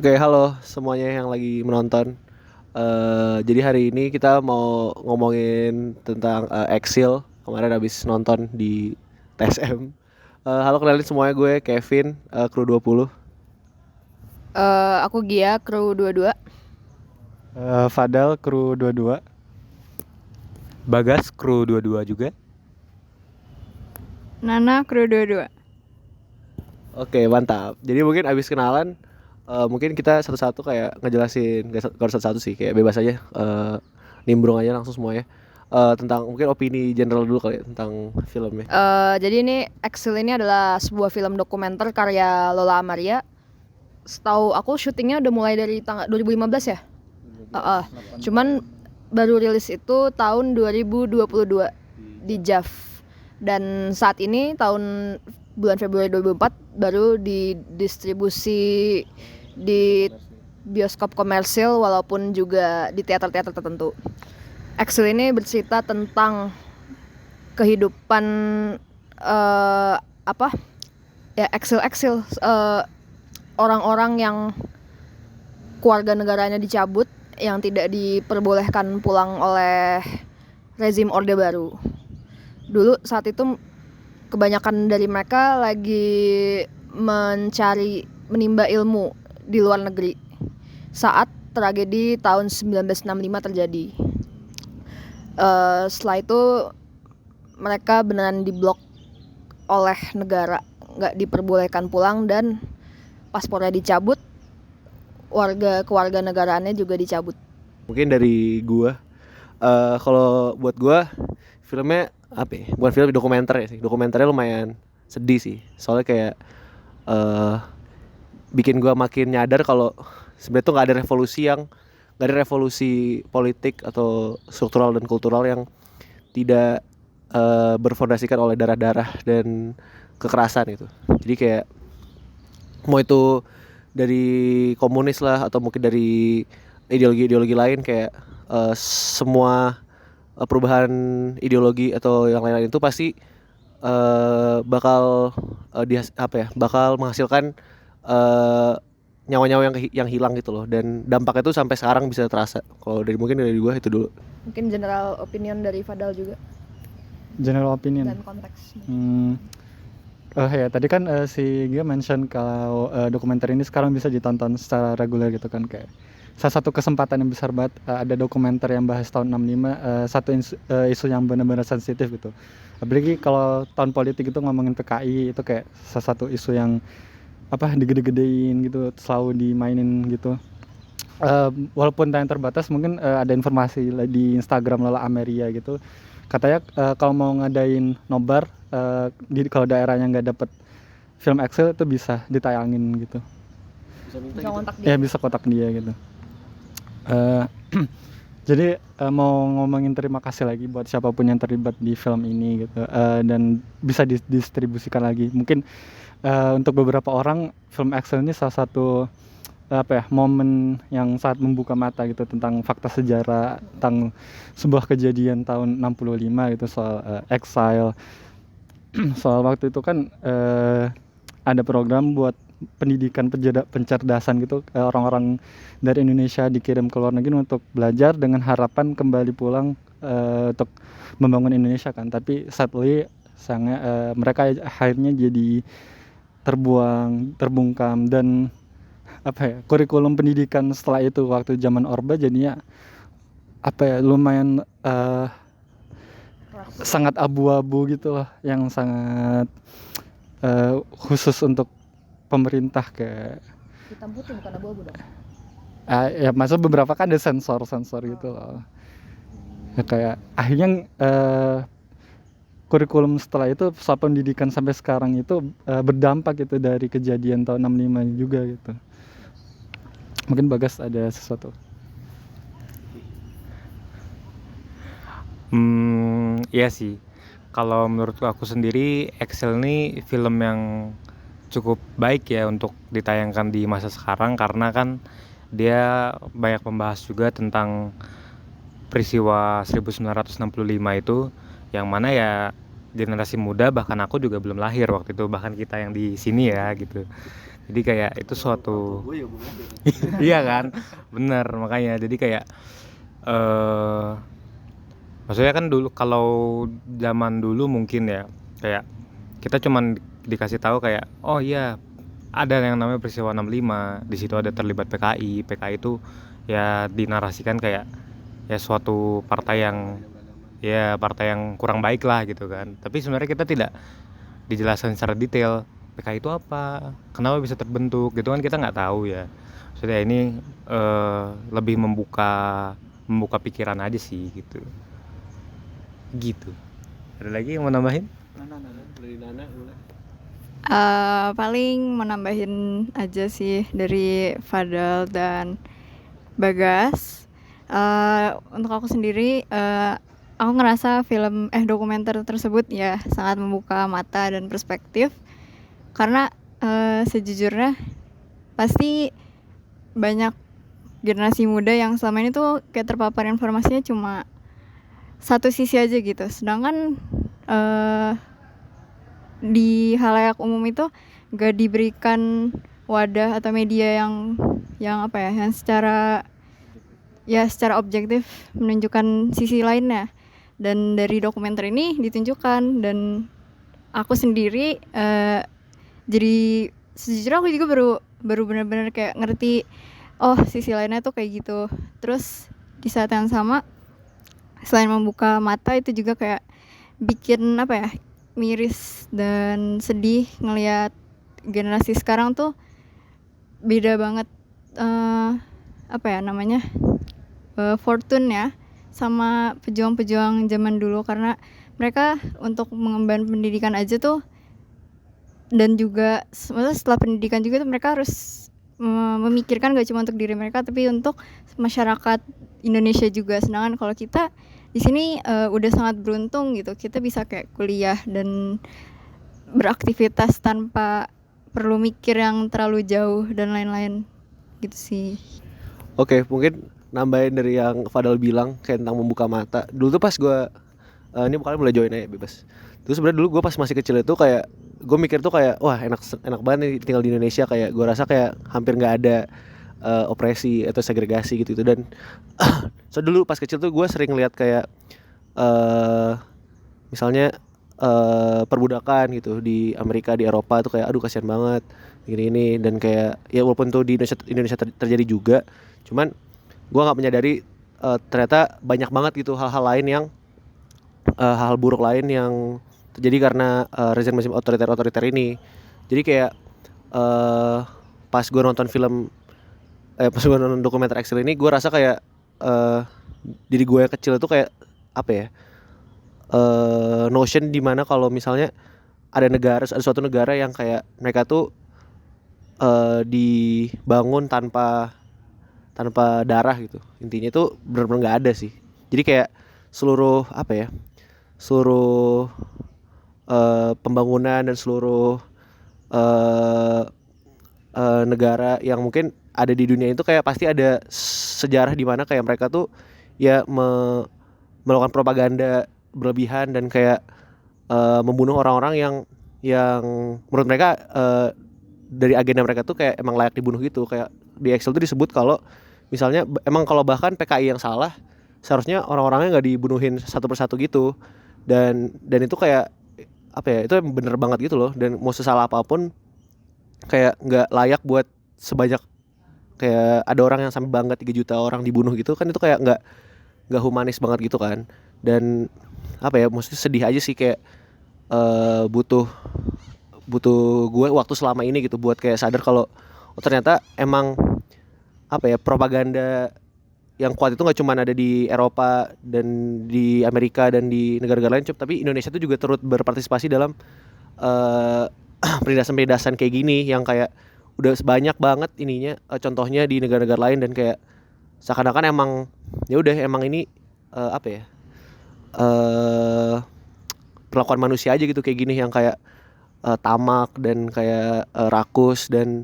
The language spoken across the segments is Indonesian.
Oke, halo semuanya yang lagi menonton. Jadi hari ini kita mau ngomongin tentang Exil. Kemarin habis nonton di TSM. Halo, kenalin semuanya, gue Kevin, kru 20. Aku Gia, kru 22. Fadal kru 22. Bagas kru 22 juga. Nana, kru 22. Oke, mantap. Jadi mungkin abis kenalan, mungkin kita satu-satu kayak ngejelasin, gak harus satu-satu sih, kayak bebas aja, nimbrung aja langsung semuanya. Tentang mungkin opini general dulu kali ya, tentang filmnya. Jadi ini Exile ini adalah sebuah film dokumenter karya Lola Amaria. Setahu aku syutingnya udah mulai dari tanggal 2015 ya. Cuman baru rilis itu tahun 2022 di JAV. Dan saat ini tahun bulan Februari 2004 baru didistribusi di bioskop komersil walaupun juga di teater-teater tertentu. Exile ini bercerita tentang kehidupan eksil orang-orang yang keluarga negaranya dicabut, yang tidak diperbolehkan pulang oleh rezim Orde Baru. Dulu saat itu kebanyakan dari mereka lagi menimba ilmu di luar negeri saat tragedi tahun 1965 terjadi. Setelah itu mereka beneran diblok oleh negara, nggak diperbolehkan pulang dan paspornya dicabut, keluarga negaraannya juga dicabut. Mungkin dari gua, kalau buat gua filmnya apa ya? Bukan film, dokumenter ya sih. Dokumenternya lumayan sedih sih. Soalnya kayak bikin gua makin nyadar kalau sebenarnya tuh nggak ada revolusi politik atau struktural dan kultural yang tidak berfondasikan oleh darah-darah dan kekerasan gitu. Jadi kayak mau itu dari komunis lah atau mungkin dari ideologi lain, kayak semua perubahan ideologi atau yang lain-lain itu pasti bakal bakal menghasilkan nyawa-nyawa yang hilang gitu loh, dan dampaknya itu sampai sekarang bisa terasa. Kalau mungkin dari gua itu dulu. Mungkin general opinion dari Fadal juga General opinion. dan konteks. Ya tadi kan si Gia mention kalau dokumenter ini sekarang bisa ditonton secara reguler gitu kan, kayak salah satu kesempatan yang besar banget ada dokumenter yang bahas tahun 65, satu isu yang benar-benar sensitif gitu. Apalagi kalau tahun politik itu ngomongin PKI, itu kayak salah satu isu yang digede-gedein gitu, selalu dimainin gitu. Walaupun tayang terbatas, mungkin ada informasi di Instagram Lola Ameria gitu, katanya kalau mau ngadain nobar kalau daerahnya nggak dapet film Excel itu bisa ditayangin gitu. Bisa kontak dia. Ya bisa kontak dia gitu. Jadi mau ngomongin terima kasih lagi buat siapapun yang terlibat di film ini gitu, dan bisa didistribusikan lagi. Mungkin untuk beberapa orang film Excel ini salah satu momen yang sangat membuka mata gitu tentang fakta sejarah tentang sebuah kejadian tahun 65 gitu, soal exile. Soal waktu itu kan ada program buat pendidikan pencerdasan gitu, orang-orang dari Indonesia dikirim ke luar negeri untuk belajar dengan harapan kembali pulang untuk membangun Indonesia kan. Tapi sadly mereka akhirnya jadi terbungkam, dan kurikulum pendidikan setelah itu waktu zaman Orba jadinya lumayan sangat abu-abu gitu loh, yang sangat khusus untuk pemerintah. Kayak Hitam putih bukan abu-abu dong. ya maksud beberapa kan ada sensor gitu loh. Ya, kayak akhirnya kurikulum setelah itu soal pendidikan sampai sekarang itu berdampak gitu dari kejadian tahun 65 juga gitu. Mungkin Bagas ada sesuatu. Iya sih. Kalau menurut aku sendiri, Excel ini film yang cukup baik ya untuk ditayangkan di masa sekarang, karena kan dia banyak membahas juga tentang peristiwa 1965 itu, yang mana ya generasi muda, bahkan aku juga belum lahir waktu itu, bahkan kita yang di sini ya gitu, Jadi kayak itu suatu iya kan, bener, makanya jadi kayak maksudnya kan dulu, kalau zaman dulu mungkin ya kayak kita cuman dikasih tahu kayak, oh iya ada yang namanya peristiwa 65, di situ ada terlibat PKI. PKI itu ya dinarasikan kayak ya suatu partai yang kurang baik lah gitu kan. Tapi sebenarnya kita tidak dijelaskan secara detail PKI itu apa, kenapa bisa terbentuk gitu kan, kita nggak tahu ya. Maksudnya ini lebih membuka pikiran aja sih gitu. Ada lagi yang mau nambahin? Paling menambahin aja sih dari Fadal dan Bagas. Untuk aku sendiri, aku ngerasa dokumenter tersebut ya sangat membuka mata dan perspektif, karena sejujurnya pasti banyak generasi muda yang selama ini tuh kayak terpapar informasinya cuma satu sisi aja gitu, sedangkan di halayak umum itu gak diberikan wadah atau media yang secara objektif menunjukkan sisi lainnya. Dan dari dokumenter ini ditunjukkan, dan aku sendiri jadi sejujurnya aku juga baru benar-benar kayak ngerti, oh sisi lainnya tuh kayak gitu. Terus di saat yang sama, selain membuka mata, itu juga kayak bikin miris dan sedih ngelihat generasi sekarang tuh beda banget fortune ya sama pejuang-pejuang zaman dulu, karena mereka untuk mengemban pendidikan aja tuh, dan juga setelah pendidikan juga tuh mereka harus memikirkan gak cuma untuk diri mereka tapi untuk masyarakat Indonesia juga. Sedangkan kalau kita di sini udah sangat beruntung gitu, kita bisa kayak kuliah dan beraktivitas tanpa perlu mikir yang terlalu jauh dan lain-lain gitu sih. Oke, mungkin nambahin dari yang Fadal bilang kayak tentang membuka mata. Dulu tuh pas gue ini bukan mulai join aja bebas. Terus sebenarnya dulu gue pas masih kecil itu kayak gue mikir tuh kayak wah enak banget nih tinggal di Indonesia, kayak gue rasa kayak hampir nggak ada opresi atau segregasi gitu dan so dulu pas kecil tuh gue sering lihat kayak misalnya perbudakan gitu di Amerika, di Eropa tuh kayak aduh kasihan banget gini dan kayak ya walaupun tuh di Indonesia terjadi juga, cuman gue nggak menyadari ternyata banyak banget gitu hal-hal lain yang hal buruk lain yang terjadi karena rezim otoriter ini. Jadi kayak pas gue nonton dokumenter Excel ini, gue rasa kayak diri gue yang kecil itu kayak notion dimana kalau misalnya ada suatu negara yang kayak mereka tuh dibangun tanpa darah gitu. Intinya itu benar-benar nggak ada sih. Jadi kayak seluruh pembangunan dan seluruh negara yang mungkin ada di dunia itu kayak pasti ada sejarah di mana kayak mereka tuh ya melakukan propaganda berlebihan dan kayak membunuh orang-orang yang menurut mereka dari agenda mereka tuh kayak emang layak dibunuh gitu. Kayak di Excel tuh disebut kalau misalnya emang kalau bahkan PKI yang salah, seharusnya orang-orangnya nggak dibunuhin satu persatu gitu. Dan itu kayak itu bener banget gitu loh. Dan mau sesalah apapun kayak nggak layak buat sebanyak kayak ada orang yang sampai bangga 3 juta orang dibunuh gitu kan, itu kayak nggak humanis banget gitu kan. Dan maksudnya sedih aja sih, kayak butuh gue waktu selama ini gitu buat kayak sadar kalau ternyata emang propaganda yang kuat itu nggak cuma ada di Eropa dan di Amerika dan di negara-negara lain, tapi Indonesia itu juga turut berpartisipasi dalam penindasan kayak gini yang kayak udah banyak banget ininya contohnya di negara-negara lain. Dan kayak seakan-akan emang ya udah emang ini perlakuan manusia aja gitu kayak gini yang kayak tamak dan kayak rakus dan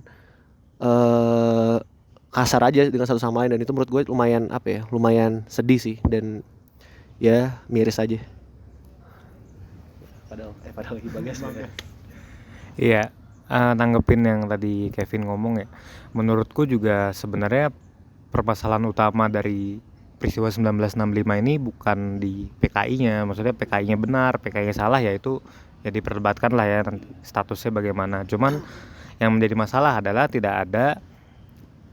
kasar aja dengan satu sama lain. Dan itu menurut gue lumayan sedih sih dan ya miris aja. Padahal lagi Bagas. Iya, nanggepin yang tadi Kevin ngomong ya, menurutku juga sebenarnya permasalahan utama dari peristiwa 1965 ini bukan di PKI-nya, maksudnya PKI-nya benar, PKI-nya salah, ya itu ya diperdebatkan lah ya nanti statusnya bagaimana. Cuman yang menjadi masalah adalah tidak ada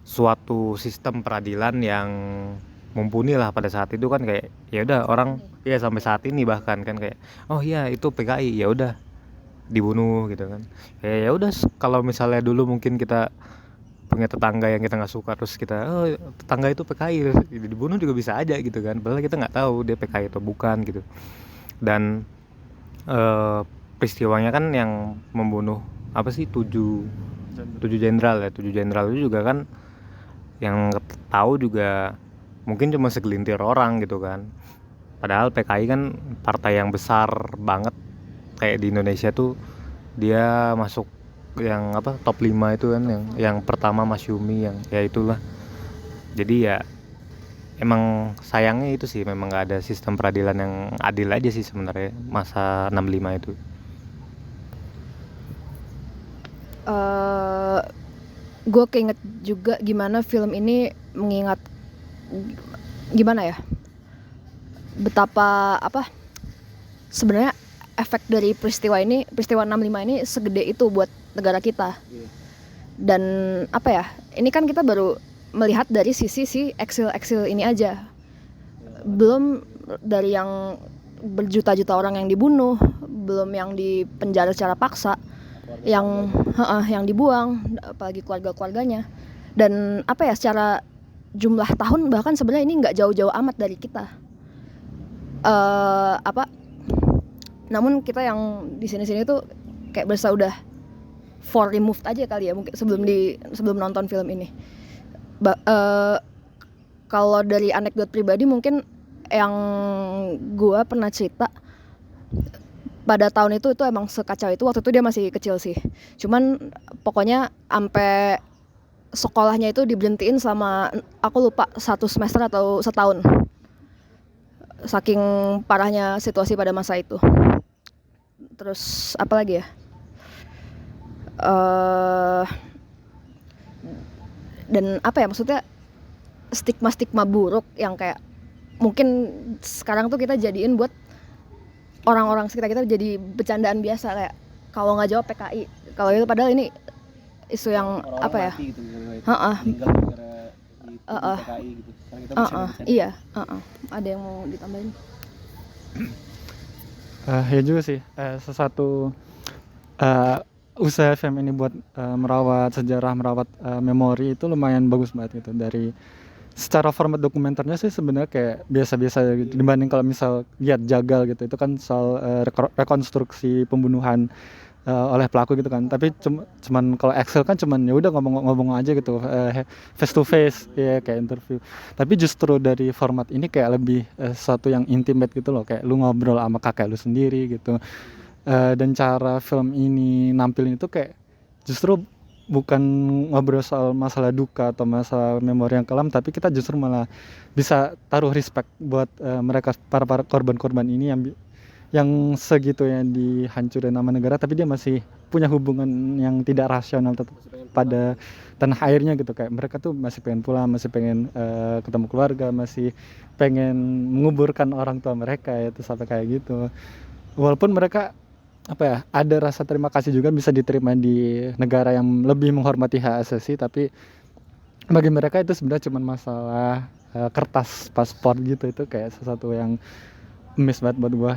suatu sistem peradilan yang mumpuni lah pada saat itu kan, kayak ya udah orang ya sampai saat ini bahkan kan kayak oh iya itu PKI, ya udah dibunuh gitu kan. Ya udah, kalau misalnya dulu mungkin kita punya tetangga yang kita nggak suka terus kita oh tetangga itu PKI terus dibunuh juga bisa aja gitu kan, padahal kita nggak tahu dia PKI atau bukan gitu. Dan peristiwanya kan yang membunuh apa sih 7 jenderal ya, 7 jenderal itu juga kan yang tahu juga mungkin cuma segelintir orang gitu kan, padahal PKI kan partai yang besar banget kayak di Indonesia tuh, dia masuk yang apa top 5 itu kan, yang pertama Masyumi, yang ya itulah. Jadi ya emang sayangnya itu sih, memang nggak ada sistem peradilan yang adil aja sih sebenarnya masa 65 itu. Gue keinget juga gimana film ini mengingat gimana ya, betapa apa sebenarnya efek dari peristiwa 65 ini segede itu buat negara kita. Dan apa ya, ini kan kita baru melihat dari sisi si eksil ini aja, belum dari yang berjuta-juta orang yang dibunuh, belum yang dipenjara secara paksa, yang dibuang, apalagi keluarga-keluarganya. Dan apa ya, secara jumlah tahun bahkan sebenarnya ini nggak jauh-jauh amat dari kita. Namun kita yang di sini tuh kayak berasa udah far removed aja kali ya, mungkin sebelum nonton film ini. Kalau dari anekdot pribadi mungkin yang gue pernah cerita, pada tahun itu emang sekacau itu. Waktu itu dia masih kecil sih, cuman pokoknya sampai sekolahnya itu diberhentiin selama aku lupa 1 semester atau setahun, saking parahnya situasi pada masa itu. Terus apa lagi ya, dan apa ya, maksudnya stigma buruk yang kayak mungkin sekarang tuh kita jadiin buat orang-orang sekitar kita jadi bercandaan biasa, kayak kalau nggak jawab PKI, kalau itu padahal ini isu yang orang-orang apa ya, mati gitu, meninggal gara-gara di PKI gitu. Sekarang kita bercanda-bercanda. iya, ada yang mau ditambahin? Ya juga sih, sesuatu usaha film ini buat merawat sejarah, merawat memori itu lumayan bagus banget gitu. Dari secara format dokumenternya sih sebenarnya kayak biasa-biasa gitu, dibanding kalau misal lihat Jagal gitu, itu kan soal rekonstruksi pembunuhan oleh pelaku gitu kan. Tapi cuman kalau Excel kan cuman ya udah ngomong aja gitu, face to face ya, kayak interview. Tapi justru dari format ini kayak lebih sesuatu yang intimate gitu loh, kayak lu ngobrol sama kakek lu sendiri gitu. Dan cara film ini nampilin itu kayak justru bukan ngobrol soal masalah duka atau masalah memori yang kelam, tapi kita justru malah bisa taruh respect buat mereka, para korban-korban ini yang segitu yang dihancurin nama negara, tapi dia masih punya hubungan yang tidak rasional pada tanah airnya gitu. Kayak mereka tuh masih pengen pulang, masih pengen ketemu keluarga, masih pengen menguburkan orang tua mereka, itu sampai kayak gitu. Walaupun mereka apa ya, ada rasa terima kasih juga bisa diterima di negara yang lebih menghormati hak asasi, tapi bagi mereka itu sebenarnya cuma masalah kertas paspor gitu. Itu kayak sesuatu yang miss banget buat gua.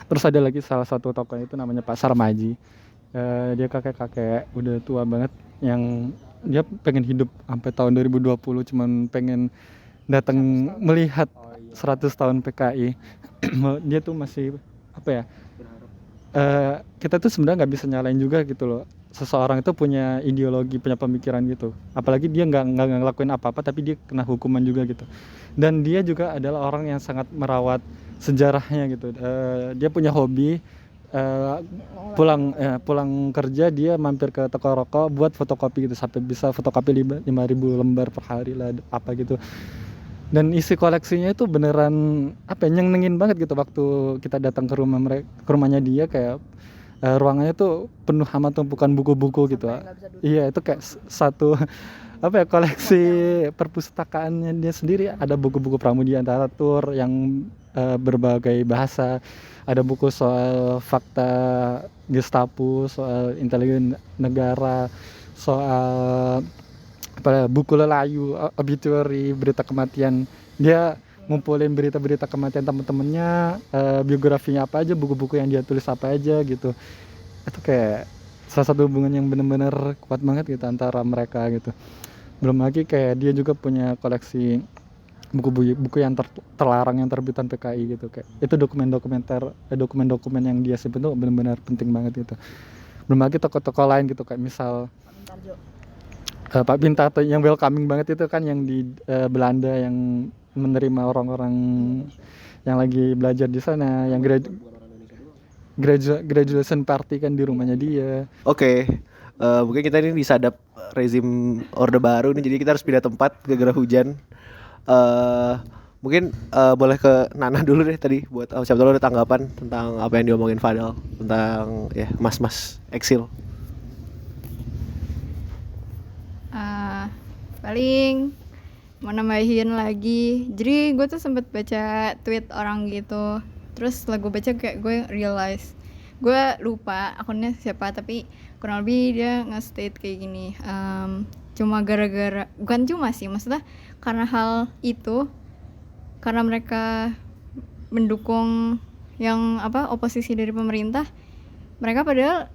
Terus ada lagi salah satu tokoh itu namanya Pak Sarmaji. Dia kakek-kakek udah tua banget yang dia pengen hidup sampai tahun 2020, cuman pengen datang melihat 100 tahun PKI. Dia tuh masih apa ya, kita tuh sebenarnya nggak bisa nyalain juga gitu loh. Seseorang itu punya ideologi, punya pemikiran gitu. Apalagi dia nggak ngelakuin apa-apa, tapi dia kena hukuman juga gitu. Dan dia juga adalah orang yang sangat merawat sejarahnya gitu. Dia punya hobi, pulang kerja dia mampir ke toko rokok buat fotokopi gitu, sampai bisa fotokopi 5.000 lembar per hari lah apa gitu. Dan isi koleksinya itu beneran apa ya, nyenengin banget gitu waktu kita datang ke rumahnya dia. Kayak ruangannya tuh penuh sama tumpukan buku-buku gitu. Sampai nggak bisa duduk. Iya, itu kayak satu apa ya, koleksi perpustakaannya dia sendiri. Ada buku-buku Pramudia Antaratur yang berbagai bahasa, ada buku soal fakta Gestapo, soal intelijen negara, soal apa, buku lelayu, obituary, berita kematian. Dia ngumpulin berita-berita kematian teman-temannya, biografinya apa aja, buku-buku yang dia tulis apa aja gitu. Itu kayak salah satu hubungan yang benar-benar kuat banget gitu antara mereka gitu. Belum lagi kayak dia juga punya koleksi buku yang terlarang yang terbitan PKI gitu. Kayak itu dokumen-dokumen yang dia simpen tuh benar-benar penting banget gitu. Belum lagi tokoh-tokoh lain gitu, kayak misal Tarjo. Pak Bintar yang welcoming banget itu kan, yang di Belanda, yang menerima orang-orang yang lagi belajar di sana, yang graduation party kan di rumahnya dia. Oke, mungkin kita ini disadap rezim Orde Baru nih, jadi kita harus pindah tempat gara-gara hujan. Mungkin boleh ke Nana dulu deh tadi, buat siapa tahu ada tanggapan tentang apa yang diomongin Fadel tentang ya mas-mas eksil. Paling mau nambahin lagi, jadi gue tuh sempet baca tweet orang gitu, terus setelah gue baca kayak gue realize, gue lupa akunnya siapa, tapi kurang lebih dia nge-state kayak gini, cuma gara-gara, bukan cuma sih, maksudnya karena hal itu, karena mereka mendukung yang oposisi dari pemerintah, mereka padahal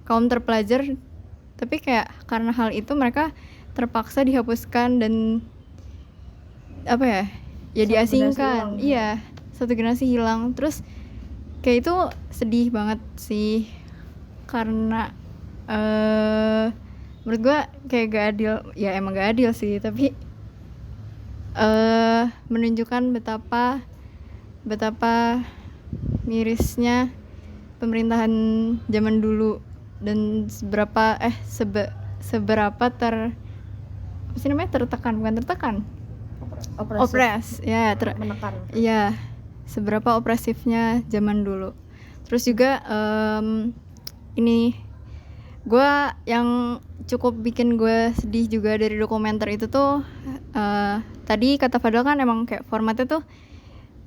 kaum terpelajar, tapi kayak karena hal itu mereka terpaksa dihapuskan dan ya diasingkan. Iya, satu generasi hilang. Terus kayak itu sedih banget sih, karena menurut gua kayak gak adil. Ya emang gak adil sih, tapi menunjukkan betapa mirisnya pemerintahan zaman dulu, dan seberapa tertekan, bukan tertekan, opres ya, Menekan. iya, seberapa opresifnya zaman dulu. Terus juga ini gue yang cukup bikin gue sedih juga dari dokumenter itu tuh, tadi kata Fadel kan emang kayak formatnya tuh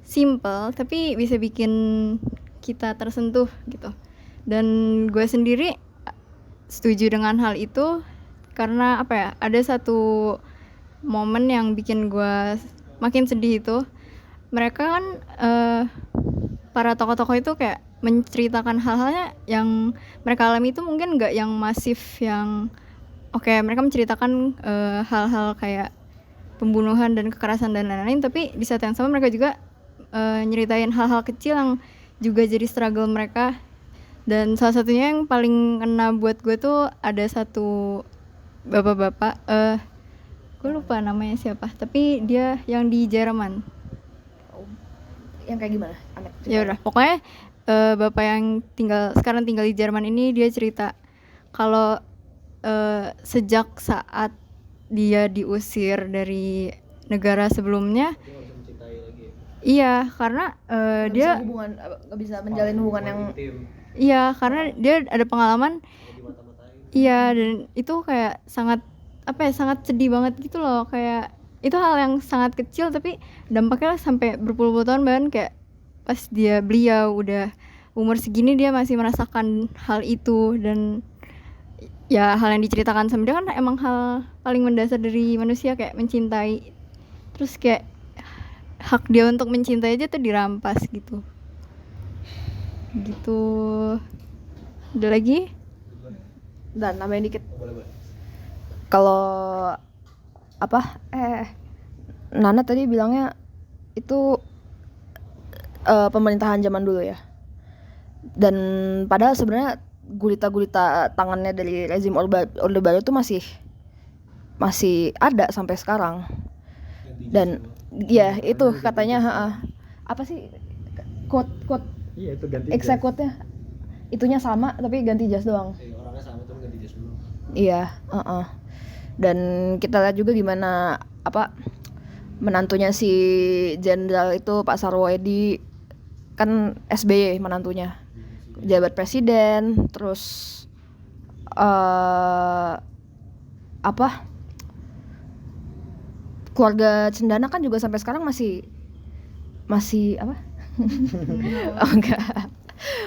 simple tapi bisa bikin kita tersentuh gitu, dan gue sendiri setuju dengan hal itu. Karena ada satu momen yang bikin gue makin sedih itu, mereka kan para tokoh-tokoh itu kayak menceritakan hal-halnya yang mereka alami itu mungkin nggak yang masif, yang mereka menceritakan hal-hal kayak pembunuhan dan kekerasan dan lain-lain, tapi di saat yang sama mereka juga nyeritain hal-hal kecil yang juga jadi struggle mereka. Dan salah satunya yang paling kena buat gue tuh ada satu bapak-bapak, gue lupa namanya siapa, tapi dia yang di Jerman. Yang kayak gimana? Ya udah, pokoknya bapak yang sekarang tinggal di Jerman ini, dia cerita kalau sejak saat dia diusir dari negara sebelumnya, iya, karena dia nggak bisa menjalin hubungan yang iya, karena dia ada pengalaman. Iya, dan itu kayak sangat sangat sedih banget gitu loh, kayak itu hal yang sangat kecil tapi dampaknya sampai berpuluh-puluh tahun. Bahkan kayak pas beliau udah umur segini dia masih merasakan hal itu, dan ya hal yang diceritakan sama dia kan emang hal paling mendasar dari manusia, kayak mencintai. Terus kayak hak dia untuk mencintai aja tuh dirampas gitu. Ada lagi? dan nambahin dikit. Kalau Nana tadi bilangnya itu pemerintahan zaman dulu ya. Dan padahal sebenarnya gurita-gurita tangannya dari rezim Orde Baru itu masih ada sampai sekarang. Dan ya itu katanya apa sih quote Iya, itu ganti exact quote-nya itunya sama tapi ganti jas doang. Orangnya sama tapi ganti jas dulu. Iya, dan kita lihat juga gimana menantunya si jenderal itu Pak Sarwo Edi, kan SBY menantunya. jabat presiden, terus apa keluarga Cendana kan juga sampai sekarang masih apa oh enggak,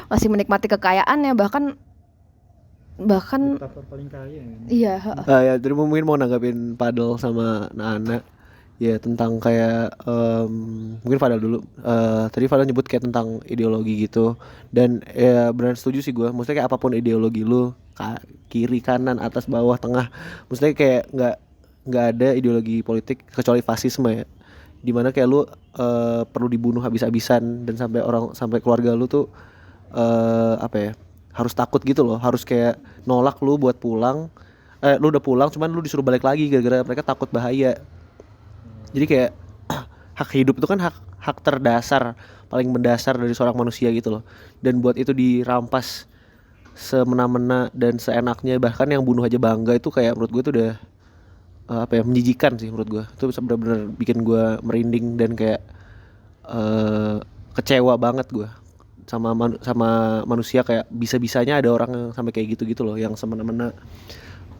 masih menikmati kekayaannya, bahkan Diktator paling kaya ya. iya Ya, jadi mungkin mau nanggapin Padel sama Nana ya tentang kayak mungkin Fadel dulu. Tadi Fadel nyebut kayak tentang ideologi gitu, dan ya benar setuju sih gue. Maksudnya kayak apapun ideologi lu, kiri kanan atas bawah tengah, maksudnya kayak nggak ada ideologi politik kecuali fasisme ya, dimana kayak lu perlu dibunuh habis-habisan dan sampai keluarga lu tuh apa ya, harus takut gitu loh, harus kayak nolak lu buat pulang. Lu udah pulang cuman lu disuruh balik lagi gara-gara mereka takut bahaya. Jadi kayak hak hidup itu kan hak terdasar, paling mendasar dari seorang manusia gitu loh. Dan buat itu dirampas semena-mena dan seenaknya, bahkan yang bunuh aja bangga, itu kayak menurut gue tuh udah apa ya, menjijikan sih menurut gue. Itu benar-benar bikin gue merinding dan kayak kecewa banget gue sama manusia, kayak bisa-bisanya ada orang yang sampai kayak gitu loh, yang semena-mena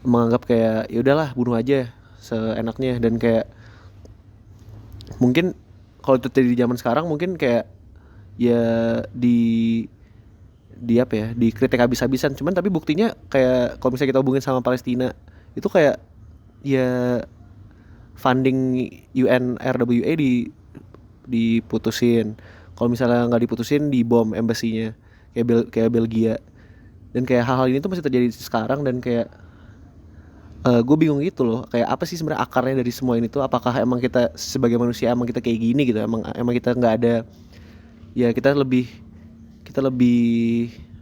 menganggap kayak ya udahlah bunuh aja seenaknya. Dan kayak mungkin kalau itu terjadi di zaman sekarang mungkin kayak ya di apa ya, dikritik habis-habisan. Cuman tapi buktinya kayak kalau misalnya kita hubungin sama Palestina, itu kayak ya funding UNRWA diputusin. Kalau misalnya nggak diputusin, dibom embasinya kayak Belgia. Dan kayak hal-hal ini tuh masih terjadi sekarang, dan kayak gue bingung gitu loh, kayak apa sih sebenarnya akarnya dari semua ini tuh? Apakah emang kita sebagai manusia emang kita kayak gini gitu? Emang kita nggak ada, ya kita lebih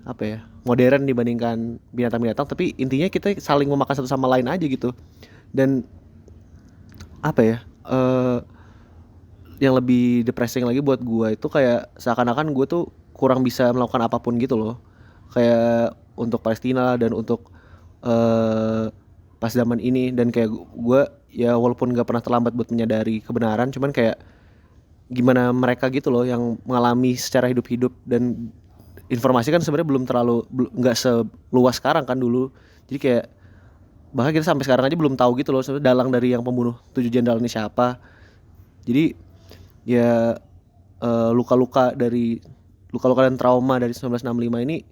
apa ya, modern dibandingkan binatang-binatang, tapi intinya kita saling memakan satu sama lain aja gitu. Dan apa ya, yang lebih depressing lagi buat gue itu kayak seakan-akan gue tuh kurang bisa melakukan apapun gitu loh, kayak untuk Palestina dan untuk pas zaman ini. Dan kayak gue ya walaupun gak pernah terlambat buat menyadari kebenaran, cuman kayak gimana mereka gitu loh yang mengalami secara hidup-hidup, dan informasi kan sebenarnya belum terlalu nggak seluas sekarang kan dulu. Jadi kayak bahkan kita sampai sekarang aja belum tahu gitu loh sebenarnya dalang dari yang pembunuh 7 jenderal ini siapa. Jadi ya luka-luka dan trauma dari 1965 ini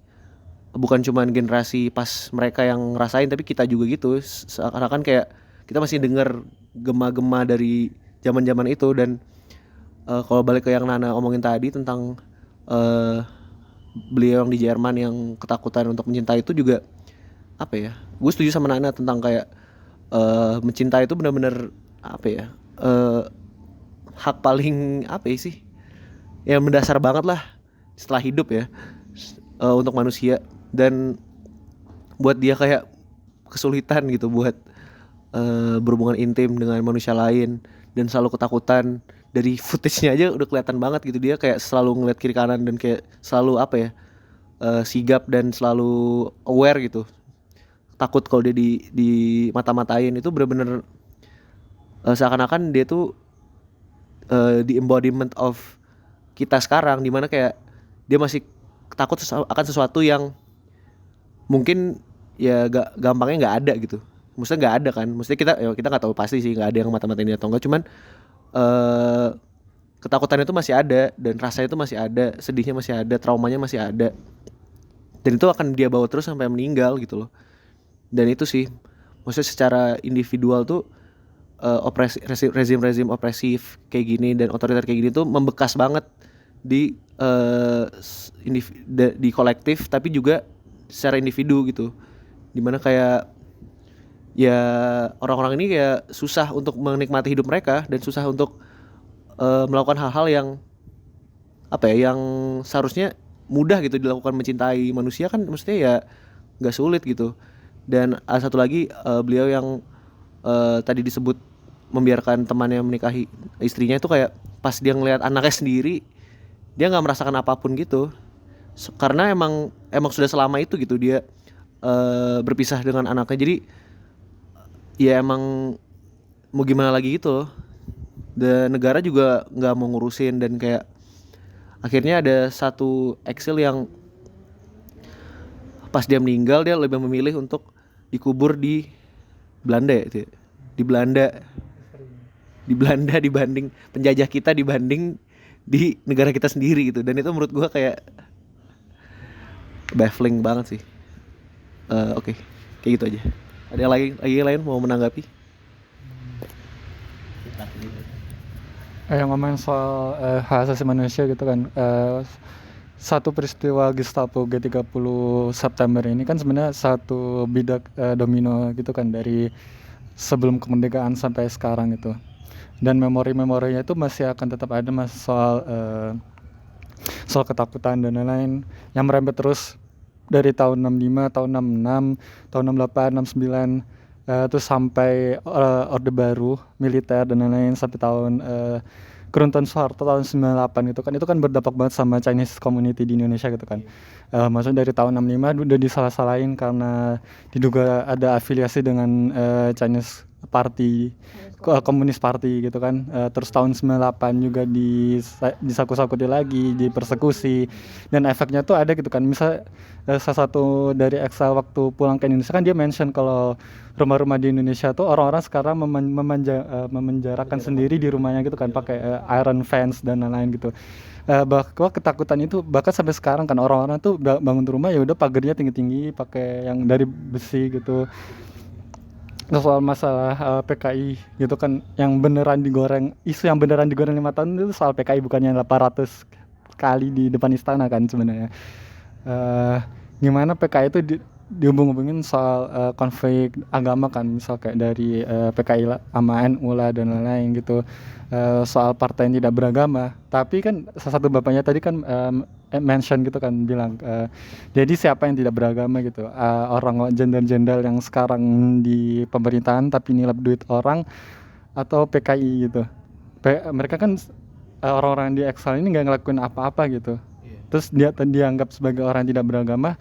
bukan cuma generasi pas mereka yang ngerasain, tapi kita juga gitu. Seakan-akan kayak kita masih dengar gema-gema dari zaman-zaman itu. Dan kalau balik ke yang Nana omongin tadi tentang beliau yang di Jerman yang ketakutan untuk mencintai, itu juga apa ya, gue setuju sama Nana tentang kayak mencintai itu benar-benar apa ya, hak paling apa ya sih, ya mendasar banget lah setelah hidup ya, untuk manusia. Dan buat dia kayak kesulitan gitu buat berhubungan intim dengan manusia lain, dan selalu ketakutan. Dari footage-nya aja udah kelihatan banget gitu, dia kayak selalu ngeliat kiri kanan dan kayak selalu apa ya, sigap dan selalu aware gitu, takut kalau dia di mata-matain. Itu bener-bener seakan-akan dia tuh the embodiment of kita sekarang, dimana kayak dia masih takut akan sesuatu yang mungkin ya gampangnya nggak ada gitu. Maksudnya nggak ada kan, maksudnya kita nggak tahu pasti sih nggak ada yang mata-matain dia atau enggak, cuman ketakutan itu masih ada, dan rasanya itu masih ada, sedihnya masih ada, traumanya masih ada, dan itu akan dia bawa terus sampai meninggal gitu loh. Dan itu sih maksudnya secara individual tuh rezim opresif kayak gini dan otoriter kayak gini tuh membekas banget di di kolektif, tapi juga secara individu gitu, dimana kayak ya orang-orang ini kayak susah untuk menikmati hidup mereka, dan susah untuk melakukan hal-hal yang apa ya, yang seharusnya mudah gitu dilakukan. Mencintai manusia kan maksudnya ya nggak sulit gitu. Dan ada satu lagi, beliau yang tadi disebut membiarkan temannya menikahi istrinya, itu kayak pas dia ngelihat anaknya sendiri, dia nggak merasakan apapun gitu, karena emang sudah selama itu gitu dia berpisah dengan anaknya. Jadi ya emang mau gimana lagi gitu loh, dan negara juga nggak mau ngurusin. Dan kayak akhirnya ada satu eksil yang pas dia meninggal dia lebih memilih untuk dikubur di Belanda ya, itu ya? Di Belanda dibanding penjajah kita, dibanding di negara kita sendiri gitu. Dan itu menurut gua kayak baffling banget sih. Oke, kayak gitu aja. Ada yang lain mau menanggapi? Yang ngomongin soal hak asasi manusia gitu kan, satu peristiwa Gestapo G30 September ini kan sebenarnya satu bidak domino gitu kan, dari sebelum kemerdekaan sampai sekarang gitu. Dan memori-memorinya itu masih akan tetap ada, mas, soal ketakutan dan lain-lain yang merembet terus dari tahun 65, tahun 66, tahun 68, 69, terus sampai Orde Baru, militer dan lain-lain, sampai tahun keruntuhan Soeharto tahun 98 gitu kan. Itu kan berdampak banget sama Chinese community di Indonesia gitu kan. Maksudnya dari tahun 65 udah disalah-salahin karena diduga ada afiliasi dengan Chinese Party, Komunis Party gitu kan. Terus tahun 98 juga disaku-sakuti lagi, dipersekusi, dan efeknya tuh ada gitu kan. Misal salah satu dari Excel waktu pulang ke Indonesia kan dia mention kalau rumah-rumah di Indonesia tuh orang-orang sekarang memenjarakan sendiri di rumahnya gitu kan, pakai iron fence dan lain-lain gitu. Bahwa ketakutan itu bahkan sampai sekarang kan, orang-orang tuh bangun rumah ya udah pagarnya tinggi-tinggi pakai yang dari besi gitu. Soal masalah PKI gitu kan, yang beneran digoreng, isu yang beneran digoreng 5 tahun itu soal PKI, bukannya 800 kali di depan istana kan sebenarnya. Gimana PKI itu dihubung-hubungin soal konflik agama kan, misal kayak dari PKI sama NU lah dan lain-lain gitu, soal partai yang tidak beragama. Tapi kan salah satu bapaknya tadi kan mention gitu kan, bilang jadi siapa yang tidak beragama gitu, orang jenderal-jenderal yang sekarang di pemerintahan tapi nilap duit orang, atau PKI gitu. Mereka kan orang-orang di Excel ini nggak ngelakuin apa-apa gitu. Terus dia dianggap sebagai orang yang tidak beragama,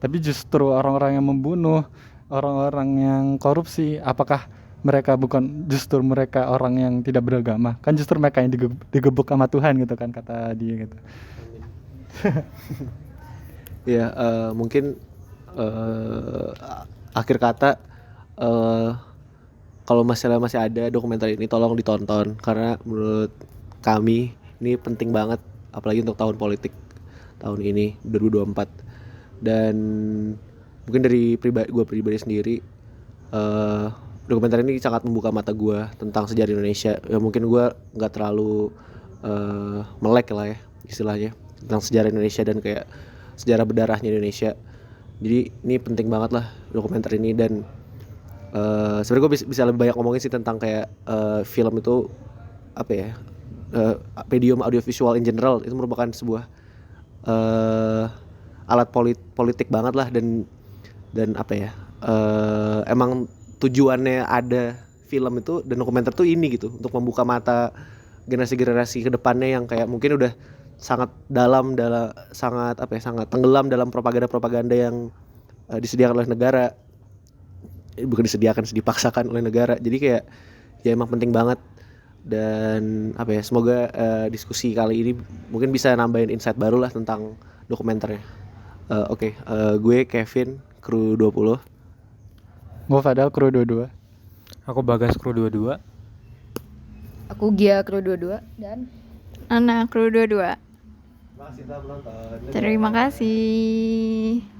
tapi justru orang-orang yang membunuh, orang-orang yang korupsi, apakah mereka bukan justru mereka orang yang tidak beragama? Kan justru mereka yang digebuk sama Tuhan gitu kan, kata dia gitu. Ya, mungkin akhir kata, kalau masih ada dokumenter ini tolong ditonton, karena menurut kami ini penting banget, apalagi untuk tahun politik tahun ini 2024. Dan mungkin dari gue pribadi sendiri, dokumenter ini sangat membuka mata gue tentang sejarah Indonesia. Ya mungkin gue nggak terlalu melek lah ya istilahnya tentang sejarah Indonesia dan kayak sejarah berdarahnya Indonesia. Jadi ini penting banget lah dokumenter ini. Dan sebenarnya gue bisa lebih banyak ngomongin sih tentang kayak film itu apa ya, medium audiovisual in general itu merupakan sebuah alat politik banget lah, dan apa ya, emang tujuannya ada film itu dan dokumenter tuh ini gitu, untuk membuka mata generasi-generasi kedepannya yang kayak mungkin udah sangat sangat tenggelam dalam propaganda yang disediakan oleh negara, bukan disediakan sih, dipaksakan oleh negara. Jadi kayak ya emang penting banget. Dan apa ya, semoga diskusi kali ini mungkin bisa nambahin insight baru lah tentang dokumenternya. Oke, gue Kevin, Kru 20. Gue Fadal, Kru 22. Aku Bagas, Kru 22. Aku Gia, Kru 22. Dan Ana, Kru 22. Terima kasih telah menonton. Terima kasih.